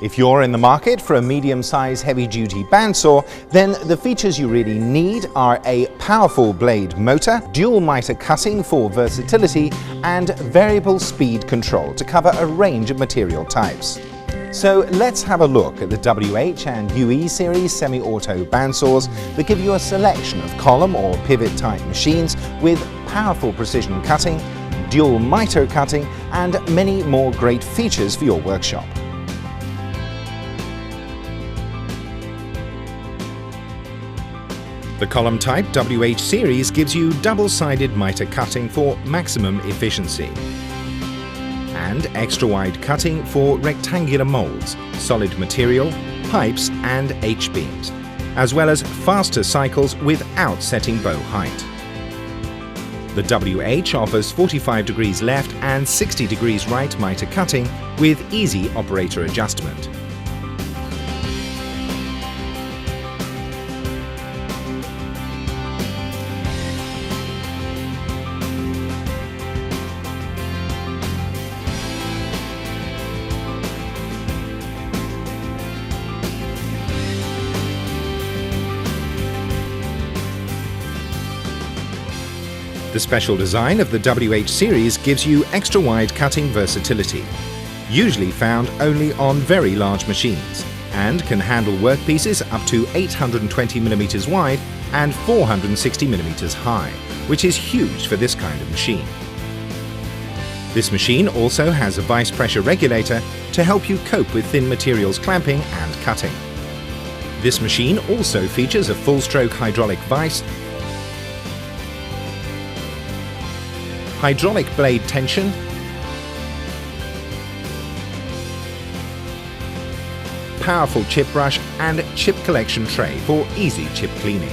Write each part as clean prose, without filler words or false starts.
If you're in the market for a medium-size heavy-duty bandsaw, then the features you really need are a powerful blade motor, dual miter cutting for versatility, and variable speed control to cover a range of material types. So let's have a look at the WH and UE series semi-auto bandsaws that give you a selection of column or pivot type machines with powerful precision cutting, dual miter cutting, and many more great features for your workshop. The column type WH series gives you double-sided miter cutting for maximum efficiency and extra-wide cutting for rectangular molds, solid material, pipes and H-beams, as well as faster cycles without setting bow height. The WH offers 45 degrees left and 60 degrees right miter cutting with easy operator adjustment. The special design of the WH series gives you extra-wide cutting versatility, usually found only on very large machines, and can handle workpieces up to 820 mm wide and 460 mm high, which is huge for this kind of machine. This machine also has a vise pressure regulator to help you cope with thin materials clamping and cutting. This machine also features a full-stroke hydraulic vise, hydraulic blade tension, powerful chip brush and chip collection tray for easy chip cleaning.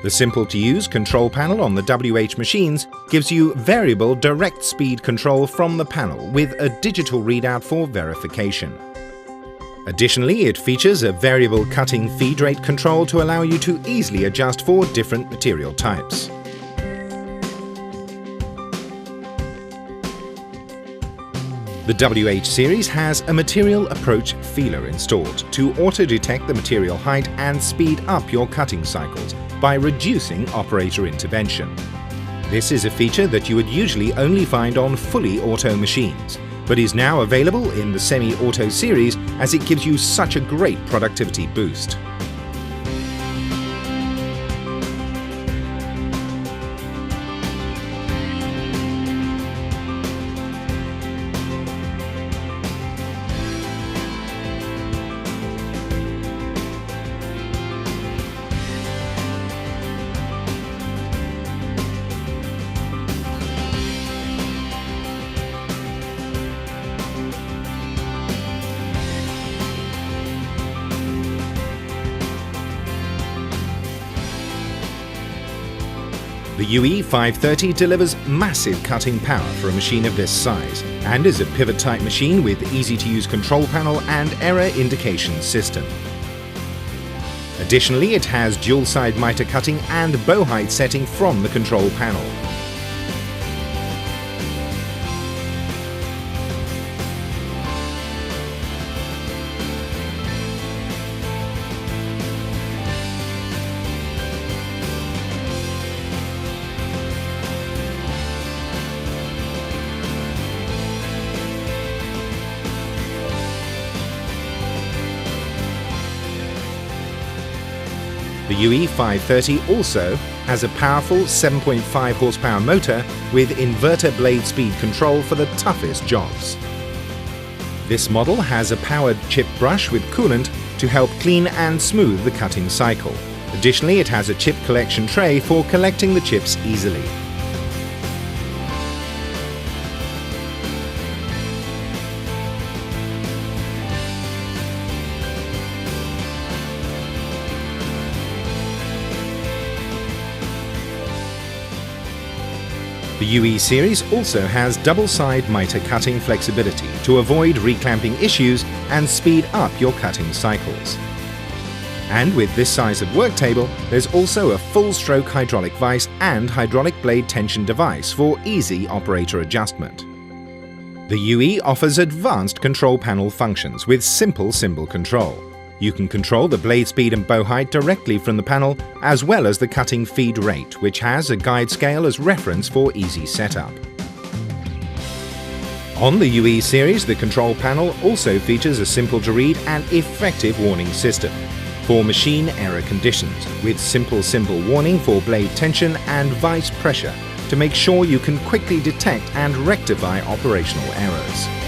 The simple-to-use control panel on the WH machines gives you variable direct speed control from the panel with a digital readout for verification. Additionally, it features a variable cutting feed rate control to allow you to easily adjust for different material types. The WH series has a material approach feeler installed to auto-detect the material height and speed up your cutting cycles by reducing operator intervention. This is a feature that you would usually only find on fully auto machines, but is now available in the semi-auto series as it gives you such a great productivity boost. The UE530 delivers massive cutting power for a machine of this size and is a pivot-type machine with easy-to-use control panel and error indication system. Additionally, it has dual-side miter cutting and bow height setting from the control panel. The UE530 also has a powerful 7.5 horsepower motor with inverter blade speed control for the toughest jobs. This model has a powered chip brush with coolant to help clean and smooth the cutting cycle. Additionally, it has a chip collection tray for collecting the chips easily. The UE series also has double-side miter cutting flexibility to avoid reclamping issues and speed up your cutting cycles. And with this size of work table, there's also a full-stroke hydraulic vise and hydraulic blade tension device for easy operator adjustment. The UE offers advanced control panel functions with simple symbol control. You can control the blade speed and bow height directly from the panel, as well as the cutting feed rate, which has a guide scale as reference for easy setup. On the UE series, the control panel also features a simple-to-read and effective warning system for machine error conditions, with simple symbol warning for blade tension and vise pressure to make sure you can quickly detect and rectify operational errors.